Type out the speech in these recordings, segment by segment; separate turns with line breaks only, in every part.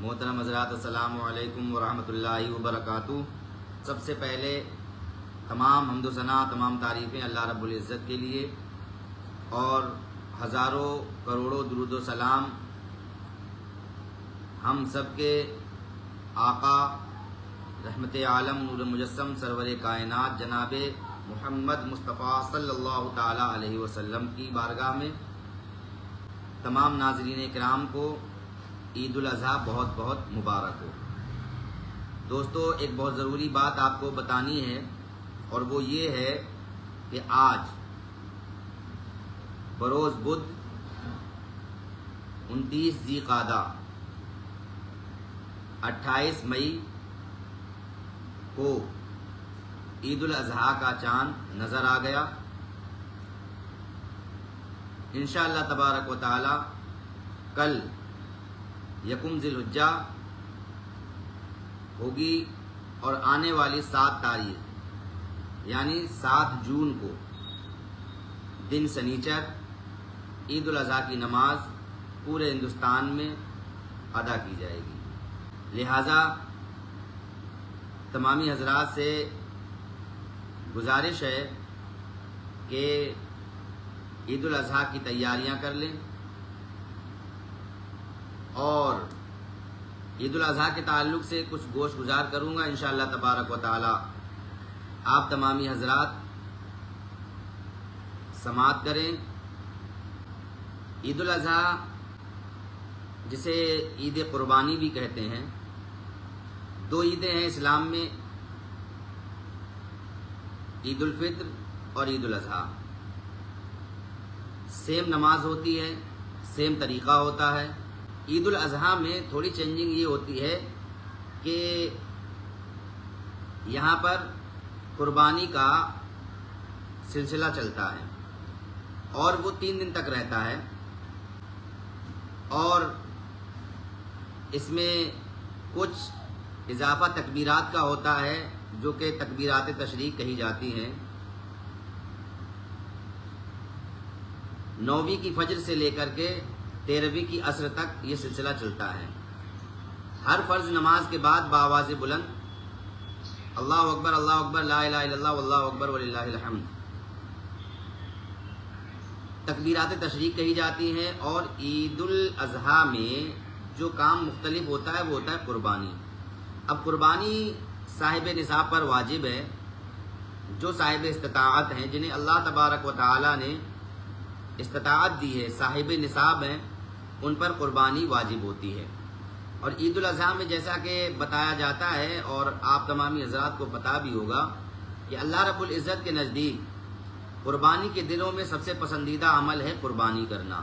محترم حضرات، السلام علیکم ورحمۃ اللہ وبرکاتہ۔ سب سے پہلے تمام حمد و ثنا، تمام تعریفیں اللہ رب العزت کے لیے، اور ہزاروں کروڑوں درود و سلام ہم سب کے آقا رحمت عالم نور مجسم سرور کائنات جناب محمد مصطفیٰ صلی اللہ تعالی علیہ وسلم کی بارگاہ میں تمام ناظرین کرام کو عید الاضحیٰ بہت بہت مبارک ہو۔ دوستو، ایک بہت ضروری بات آپ کو بتانی ہے، اور وہ یہ ہے کہ آج بروز بدھ 29 ذی قعدہ 28 مئی کو عید الاضحیٰ کا چاند نظر آ گیا۔ انشاءاللہ تبارک و تعالی کل یکم ذی الحجہ ہوگی، اور آنے والی 7 تاریخ یعنی 7 جون کو دن سنیچر عید الاضحیٰ کی نماز پورے ہندوستان میں ادا کی جائے گی۔ لہذا تمامی حضرات سے گزارش ہے کہ عید الاضحیٰ کی تیاریاں کر لیں، اور عید الاضحیٰ کے تعلق سے کچھ گوش گزار کروں گا انشاءاللہ تبارک و تعالی۔ آپ تمامی حضرات سماعت کریں۔ عید الاضحیٰ جسے عید قربانی بھی کہتے ہیں، 2 عیدیں ہیں اسلام میں، عید الفطر اور عید الاضحیٰ۔ سیم نماز ہوتی ہے، سیم طریقہ ہوتا ہے۔ عید الاضحیٰ میں تھوڑی چینجنگ یہ ہوتی ہے کہ یہاں پر قربانی کا سلسلہ چلتا ہے، اور وہ 3 دن تک رہتا ہے، اور اس میں کچھ اضافہ تکبیرات کا ہوتا ہے، جو کہ تکبیرات تشریق کہی جاتی ہیں۔ 9ویں کی فجر سے لے کر کے 13ویں کی عصر تک یہ سلسلہ چلتا ہے۔ ہر فرض نماز کے بعد بآواز بلند اللہ اکبر لا الہ الا اللہ واللہ اکبر وللہ الحمد تکبیرات تشریق کہی جاتی ہیں۔ اور عید الاضحیٰ میں جو کام مختلف ہوتا ہے وہ ہوتا ہے قربانی۔ اب قربانی صاحب نصاب پر واجب ہے، جو صاحب استطاعت ہیں، جنہیں اللہ تبارک و تعالی نے استطاعت دی ہے، صاحب نصاب ہیں، ان پر قربانی واجب ہوتی ہے۔ اور عید الاضحیٰ میں جیسا کہ بتایا جاتا ہے، اور آپ تمامی حضرات کو پتہ بھی ہوگا، کہ اللہ رب العزت کے نزدیک قربانی کے دنوں میں سب سے پسندیدہ عمل ہے قربانی کرنا۔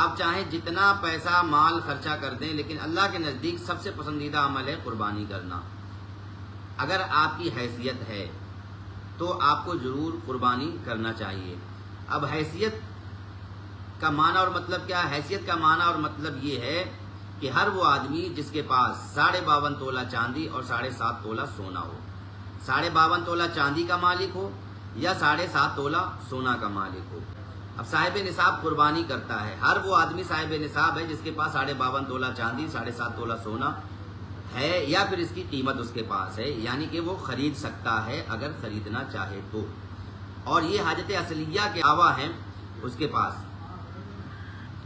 آپ چاہیں جتنا پیسہ مال خرچہ کر دیں، لیکن اللہ کے نزدیک سب سے پسندیدہ عمل ہے قربانی کرنا۔ اگر آپ کی حیثیت ہے تو آپ کو ضرور قربانی کرنا چاہیے۔ اب حیثیت کا معنی اور مطلب کیا ہے؟ حیثیت کا معنی اور مطلب یہ ہے کہ ہر وہ آدمی جس کے پاس 52.5 تولہ چاندی اور 7.5 تولہ سونا ہو، 52.5 تولہ چاندی کا مالک ہو یا 7.5 تولہ سونا کا مالک ہو۔ اب صاحب نصاب قربانی کرتا ہے، ہر وہ آدمی صاحب نصاب ہے جس کے پاس 52.5 تولہ چاندی، 7.5 تولہ سونا ہے، یا پھر اس کی قیمت اس کے پاس ہے، یعنی کہ وہ خرید سکتا ہے اگر خریدنا چاہے تو۔ اور یہ حاجت اصلیہ کے علاوہ ہیں اس کے پاس۔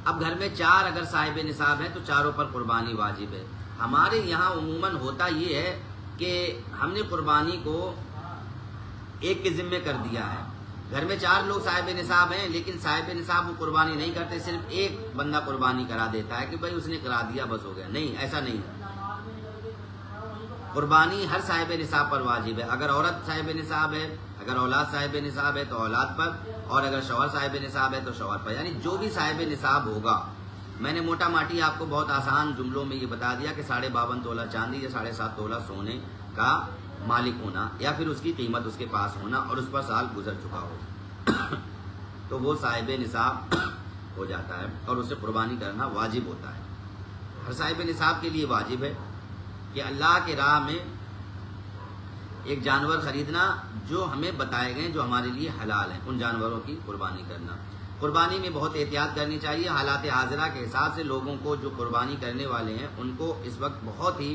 اب گھر میں 4 اگر صاحب نصاب ہیں تو 4 پر قربانی واجب ہے۔ ہمارے یہاں عموماً ہوتا یہ ہے کہ ہم نے قربانی کو ایک کے ذمے کر دیا ہے۔ گھر میں 4 لوگ صاحب نصاب ہیں، لیکن صاحب نصاب وہ قربانی نہیں کرتے، صرف ایک بندہ قربانی کرا دیتا ہے کہ بھائی اس نے کرا دیا بس ہو گیا۔ نہیں، ایسا نہیں ہے۔ قربانی ہر صاحب نصاب پر واجب ہے۔ اگر عورت صاحب نصاب ہے، اگر اولاد صاحب نصاب ہے تو اولاد پر، اور اگر شوہر صاحب نصاب ہے تو شوہر پر، یعنی جو بھی صاحب نصاب ہوگا۔ میں نے موٹا ماٹی آپ کو بہت آسان جملوں میں یہ بتا دیا کہ 52.5 تولہ چاندی یا 7.5 تولہ سونے کا مالک ہونا، یا پھر اس کی قیمت اس کے پاس ہونا، اور اس پر سال گزر چکا ہو تو وہ صاحب نصاب ہو جاتا ہے، اور اسے قربانی کرنا واجب ہوتا ہے۔ ہر صاحب نصاب کے لیے واجب ہے کہ اللہ کے راہ میں ایک جانور خریدنا جو ہمیں بتائے گئے، جو ہمارے لیے حلال ہیں، ان جانوروں کی قربانی کرنا۔ قربانی میں بہت احتیاط کرنی چاہیے. حالات حاضرہ کے حساب سے لوگوں کو جو قربانی کرنے والے ہیں ان کو اس وقت بہت ہی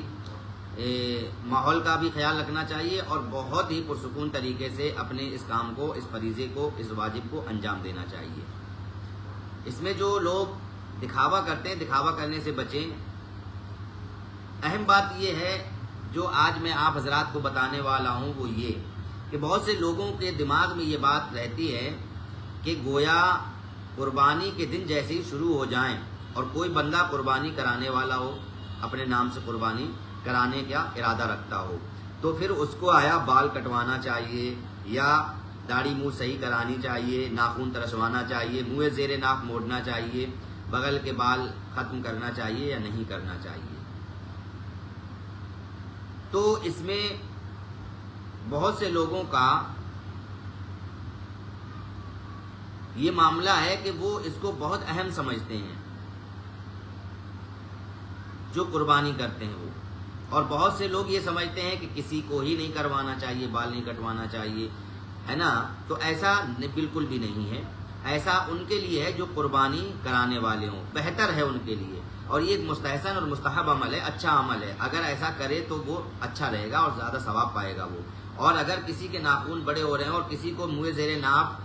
ماحول کا بھی خیال رکھنا چاہیے اور بہت ہی پرسکون طریقے سے اپنے اس کام کو، اس فریضے کو، اس واجب کو انجام دینا چاہیے. اس میں جو لوگ دکھاوا کرتے ہیں، دکھاوا کرنے سے بچیں. اہم بات یہ ہے جو آج میں آپ حضرات کو بتانے والا ہوں وہ یہ کہ بہت سے لوگوں کے دماغ میں یہ بات رہتی ہے کہ گویا قربانی کے دن جیسے ہی شروع ہو جائیں اور کوئی بندہ قربانی کرانے والا ہو، اپنے نام سے قربانی کرانے کا ارادہ رکھتا ہو، تو پھر اس کو آیا بال کٹوانا چاہیے یا داڑھی منہ صحیح کرانی چاہیے، ناخن ترشوانا چاہیے، منہ زیر ناک موڑنا چاہیے، بغل کے بال ختم کرنا چاہیے یا نہیں کرنا چاہیے. تو اس میں بہت سے لوگوں کا یہ معاملہ ہے کہ وہ اس کو بہت اہم سمجھتے ہیں جو قربانی کرتے ہیں وہ، اور بہت سے لوگ یہ سمجھتے ہیں کہ کسی کو ہی نہیں کروانا چاہیے، بال نہیں کٹوانا چاہیے، ہے نا. تو ایسا بالکل بھی نہیں ہے. ایسا ان کے لیے ہے جو قربانی کرانے والے ہوں، بہتر ہے ان کے لیے. اور یہ ایک مستحسن اور مستحب عمل ہے، اچھا عمل ہے. اگر ایسا کرے تو وہ اچھا رہے گا اور زیادہ ثواب پائے گا وہ. اور اگر کسی کے ناخن بڑے ہو رہے ہیں اور کسی کو منہ زیر ناف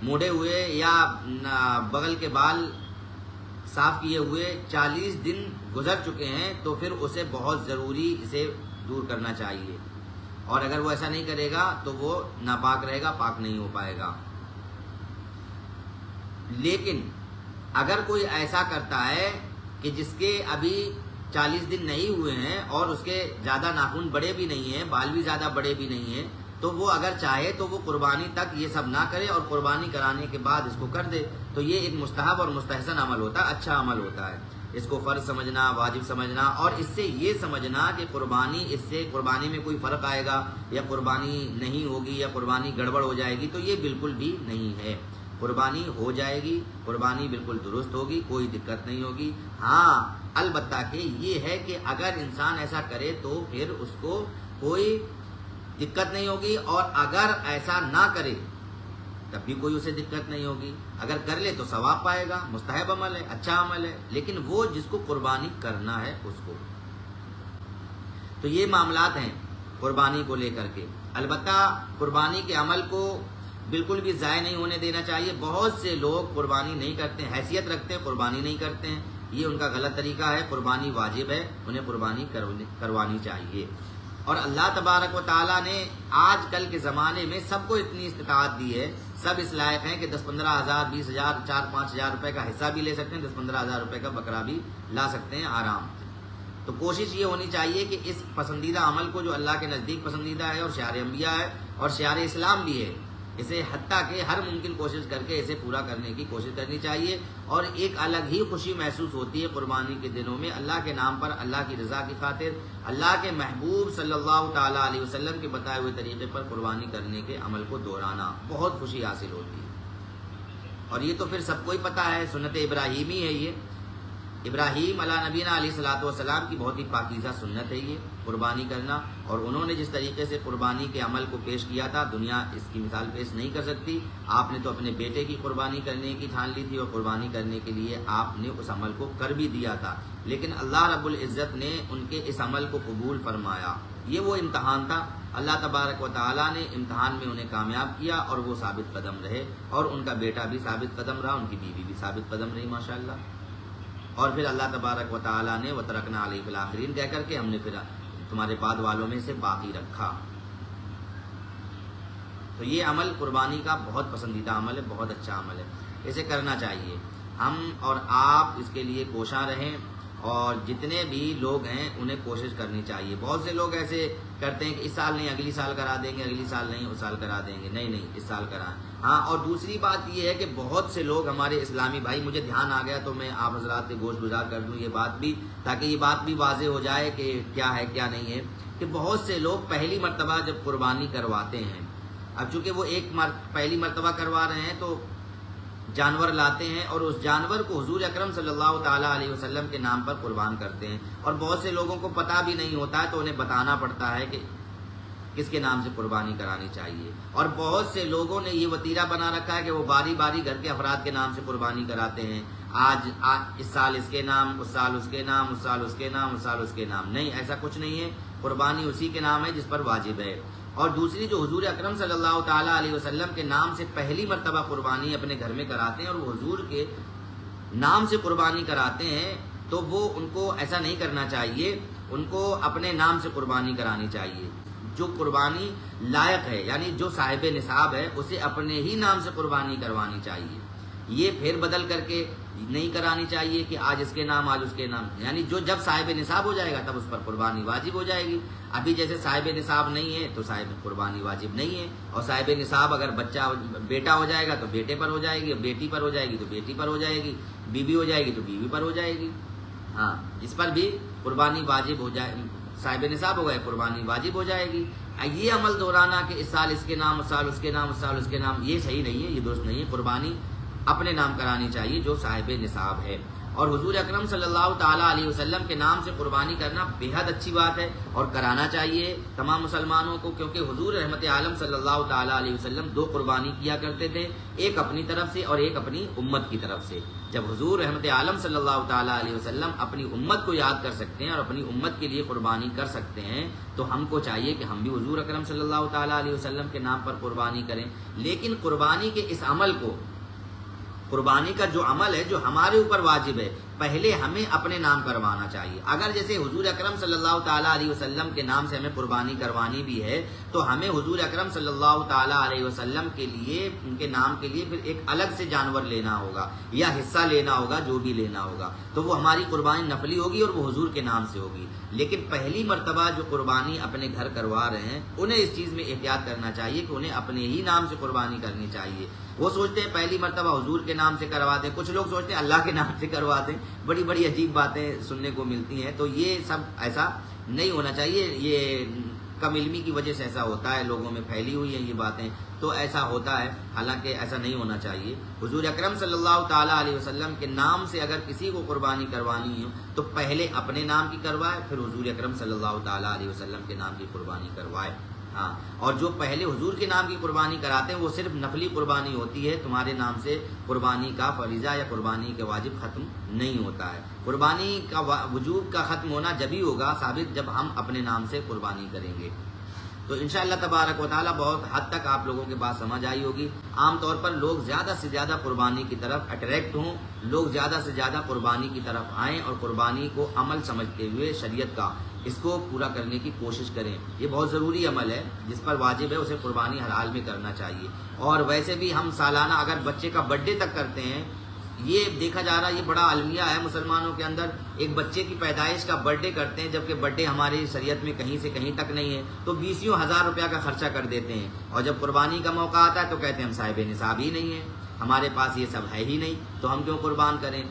موڑے ہوئے یا بغل کے بال صاف کیے ہوئے 40 دن گزر چکے ہیں تو پھر اسے بہت ضروری اسے دور کرنا چاہیے. اور اگر وہ ایسا نہیں کرے گا تو وہ ناپاک رہے گا، پاک نہیں ہو پائے گا. لیکن اگر کوئی ایسا کرتا ہے کہ جس کے ابھی 40 دن نہیں ہوئے ہیں اور اس کے زیادہ ناخن بڑے بھی نہیں ہیں، بال بھی زیادہ بڑے بھی نہیں ہیں، تو وہ اگر چاہے تو وہ قربانی تک یہ سب نہ کرے اور قربانی کرانے کے بعد اس کو کر دے. تو یہ ایک مستحب اور مستحسن عمل ہوتا ہے، اچھا عمل ہوتا ہے. اس کو فرض سمجھنا، واجب سمجھنا اور اس سے یہ سمجھنا کہ اس سے قربانی میں کوئی فرق آئے گا یا قربانی نہیں ہوگی یا قربانی گڑبڑ ہو جائے گی، تو یہ بالکل بھی نہیں ہے. قربانی ہو جائے گی، قربانی بالکل درست ہوگی، کوئی دقت نہیں ہوگی. ہاں البتہ کہ یہ ہے کہ اگر انسان ایسا کرے تو پھر اس کو کوئی دقت نہیں ہوگی، اور اگر ایسا نہ کرے تب بھی کوئی اسے دقت نہیں ہوگی. اگر کر لے تو ثواب پائے گا، مستحب عمل ہے، اچھا عمل ہے. لیکن وہ جس کو قربانی کرنا ہے اس کو. تو یہ معاملات ہیں قربانی کو لے کر کے. البتہ قربانی کے عمل کو بالکل بھی ضائع نہیں ہونے دینا چاہیے. بہت سے لوگ قربانی نہیں کرتے ہیں، حیثیت رکھتے ہیں، قربانی نہیں کرتے ہیں. یہ ان کا غلط طریقہ ہے. قربانی واجب ہے، انہیں قربانی کروانی چاہیے. اور اللہ تبارک و تعالیٰ نے آج کل کے زمانے میں سب کو اتنی استطاعت دی ہے، سب اس لائق ہیں کہ 10-15 ہزار، 20 ہزار، 4-5 ہزار روپے کا حصہ بھی لے سکتے ہیں، 10-15 ہزار روپے کا بکرا بھی لا سکتے ہیں آرام. تو کوشش یہ ہونی چاہیے کہ اس پسندیدہ عمل کو جو اللہ کے نزدیک پسندیدہ ہے اور شعار انبیاء ہے اور شعار اسلام بھی ہے، اسے حتیٰ کہ ہر ممکن کوشش کر کے اسے پورا کرنے کی کوشش کرنی چاہیے. اور ایک الگ ہی خوشی محسوس ہوتی ہے قربانی کے دنوں میں، اللہ کے نام پر، اللہ کی رضا کی خاطر، اللہ کے محبوب صلی اللہ تعالیٰ علیہ وسلم کے بتائے ہوئے طریقے پر قربانی کرنے کے عمل کو دہرانا، بہت خوشی حاصل ہوتی ہے. اور یہ تو پھر سب کو ہی پتہ ہے، سنت ابراہیمی ہے. یہ ابراہیم علیہ نبینا علیہ الصلوۃ والسلام کی بہت ہی پاکیزہ سنت ہے یہ قربانی کرنا. اور انہوں نے جس طریقے سے قربانی کے عمل کو پیش کیا تھا، دنیا اس کی مثال پیش نہیں کر سکتی. آپ نے تو اپنے بیٹے کی قربانی کرنے کی ٹھان لی تھی اور قربانی کرنے کے لیے آپ نے اس عمل کو کر بھی دیا تھا، لیکن اللہ رب العزت نے ان کے اس عمل کو قبول فرمایا. یہ وہ امتحان تھا، اللہ تبارک و تعالیٰ نے امتحان میں انہیں کامیاب کیا اور وہ ثابت قدم رہے، اور ان کا بیٹا بھی ثابت قدم رہا، ان کی بیوی بھی ثابت قدم رہی ماشاءاللہ. اور پھر اللہ تبارک و تعالیٰ نے وَتَرَكْنَا عَلَيْهِ فِي الْآخِرِينَ کہہ کر کے ہم نے پھر تمہارے بعد والوں میں سے باقی رکھا. تو یہ عمل قربانی کا بہت پسندیدہ عمل ہے، بہت اچھا عمل ہے، اسے کرنا چاہیے. ہم اور آپ اس کے لیے کوشاں رہیں، اور جتنے بھی لوگ ہیں انہیں کوشش کرنی چاہیے. بہت سے لوگ ایسے کرتے ہیں کہ اس سال نہیں اگلی سال کرا دیں گے، اگلی سال نہیں اس سال کرا دیں گے. نہیں اس سال کرائیں. ہاں، اور دوسری بات یہ ہے کہ بہت سے لوگ ہمارے اسلامی بھائی، مجھے دھیان آ گیا تو میں آپ حضرات سے گوش گزار کر دوں یہ بات بھی، تاکہ یہ بات بھی واضح ہو جائے کہ کیا ہے کیا نہیں ہے، کہ بہت سے لوگ پہلی مرتبہ جب قربانی کرواتے ہیں، اب چونکہ وہ پہلی مرتبہ کروا رہے ہیں تو جانور لاتے ہیں اور اس جانور کو حضور اکرم صلی اللہ تعالیٰ علیہ وسلم کے نام پر قربان کرتے ہیں. اور بہت سے لوگوں کو پتہ بھی نہیں ہوتا ہے تو انہیں بتانا پڑتا ہے کہ کس کے نام سے قربانی کرانی چاہیے. اور بہت سے لوگوں نے یہ وتیرہ بنا رکھا ہے کہ وہ باری باری گھر کے افراد کے نام سے قربانی کراتے ہیں. آج اس سال اس کے نام، اس سال اس کے نام، اس سال اس کے نام، اس سال اس کے نام. نہیں، ایسا کچھ نہیں ہے. قربانی اسی کے نام ہے جس پر واجب ہے. اور دوسری جو حضور اکرم صلی اللہ تعالیٰ علیہ وسلم کے نام سے پہلی مرتبہ قربانی اپنے گھر میں کراتے ہیں اور وہ حضور کے نام سے قربانی کراتے ہیں، تو وہ ان کو ایسا نہیں کرنا چاہیے. ان کو اپنے نام سے قربانی کرانی چاہیے. جو قربانی لائق ہے، یعنی جو صاحب نصاب ہے، اسے اپنے ہی نام سے قربانی کروانی چاہیے. یہ پھر بدل کر کے نہیں کرانی چاہیے کہ آج اس کے نام آج اس کے نام. یعنی جو جب صاحب نصاب ہو جائے گا تب اس پر قربانی واجب ہو جائے گی. ابھی جیسے صاحب نصاب نہیں ہے تو صاحب قربانی واجب نہیں ہے. اور صاحب نصاب اگر بچہ بیٹا ہو جائے گا تو بیٹے پر ہو جائے گی، بیٹی پر ہو جائے گی تو بیٹی پر ہو جائے گی، بیوی ہو جائے گی تو بیوی پر ہو جائے گی. ہاں، اس پر بھی قربانی واجب ہو جائے. صاحب نصاب ہو گئے، قربانی واجب ہو جائے گی. یہ عمل دہرانا کہ اس سال اس کے نام، اس سال اس کے نام، اس سال اس کے نام، یہ صحیح نہیں ہے، یہ درست نہیں ہے. قربانی اپنے نام کرانی چاہیے جو صاحب نصاب ہے. اور حضور اکرم صلی اللہ تعالیٰ علیہ وسلم کے نام سے قربانی کرنا بےحد اچھی بات ہے اور کرانا چاہیے تمام مسلمانوں کو، کیونکہ حضور رحمت عالم صلی اللہ تعالیٰ علیہ وسلم 2 قربانی کیا کرتے تھے، ایک اپنی طرف سے اور ایک اپنی امت کی طرف سے. جب حضور رحمت عالم صلی اللہ تعالیٰ علیہ وسلم اپنی امت کو یاد کر سکتے ہیں اور اپنی امت کے لیے قربانی کر سکتے ہیں تو ہم کو چاہیے کہ ہم بھی حضور اکرم صلی اللہ تعالیٰ علیہ وسلم کے نام پر قربانی کریں. لیکن قربانی کے اس عمل کو، قربانی کا جو عمل ہے جو ہمارے اوپر واجب ہے، پہلے ہمیں اپنے نام کروانا چاہیے. اگر جیسے حضور اکرم صلی اللہ تعالیٰ علیہ وسلم کے نام سے ہمیں قربانی کروانی بھی ہے تو ہمیں حضور اکرم صلی اللہ تعالیٰ علیہ وسلم کے لیے، ان کے نام کے لیے پھر ایک الگ سے جانور لینا ہوگا یا حصہ لینا ہوگا، جو بھی لینا ہوگا. تو وہ ہماری قربانی نفلی ہوگی اور وہ حضور کے نام سے ہوگی. لیکن پہلی مرتبہ جو قربانی اپنے گھر کروا رہے ہیں انہیں اس چیز میں احتیاط کرنا چاہیے کہ انہیں اپنے ہی نام سے قربانی کرنی چاہیے. وہ سوچتے ہیں پہلی مرتبہ حضور کے نام سے کروا دیں، کچھ لوگ سوچتے ہیں اللہ کے نام سے کروا دیں. بڑی بڑی عجیب باتیں سننے کو ملتی ہیں. تو یہ سب ایسا نہیں ہونا چاہیے. یہ کم علمی کی وجہ سے ایسا ہوتا ہے، لوگوں میں پھیلی ہوئی ہیں یہ باتیں، تو ایسا ہوتا ہے. حالانکہ ایسا نہیں ہونا چاہیے. حضور اکرم صلی اللہ تعالیٰ علیہ وسلم کے نام سے اگر کسی کو قربانی کروانی ہو تو پہلے اپنے نام کی کروائے، پھر حضور اکرم صلی اللہ تعالیٰ علیہ وسلم کے نام کی قربانی کروائے. ہاں، اور جو پہلے حضور کے نام کی قربانی کراتے ہیں وہ صرف نفلی قربانی ہوتی ہے. تمہارے نام سے قربانی کا فریضہ یا قربانی کے واجب ختم نہیں ہوتا ہے. قربانی کا وجوب کا ختم ہونا جبھی ہوگا ثابت جب ہم اپنے نام سے قربانی کریں گے. تو انشاءاللہ تبارک و تعالیٰ بہت حد تک آپ لوگوں کے بات سمجھ آئی ہوگی. عام طور پر لوگ زیادہ سے زیادہ قربانی کی طرف اٹریکٹ ہوں، لوگ زیادہ سے زیادہ قربانی کی طرف آئیں اور قربانی کو عمل سمجھتے ہوئے شریعت کا اس کو پورا کرنے کی کوشش کریں. یہ بہت ضروری عمل ہے، جس پر واجب ہے اسے قربانی ہر حال میں کرنا چاہیے. اور ویسے بھی ہم سالانہ اگر بچے کا برتھ ڈے تک کرتے ہیں، یہ دیکھا جا رہا ہے، یہ بڑا المیہ ہے مسلمانوں کے اندر. ایک بچے کی پیدائش کا برتھ ڈے کرتے ہیں جبکہ برتھ ڈے ہماری شریعت میں کہیں سے کہیں تک نہیں ہے، تو 20,000 روپیہ کا خرچہ کر دیتے ہیں. اور جب قربانی کا موقع آتا ہے تو کہتے ہیں ہم صاحب نصاب ہی نہیں ہیں، ہمارے پاس یہ سب ہے ہی نہیں، تو ہم کیوں قربان کریں.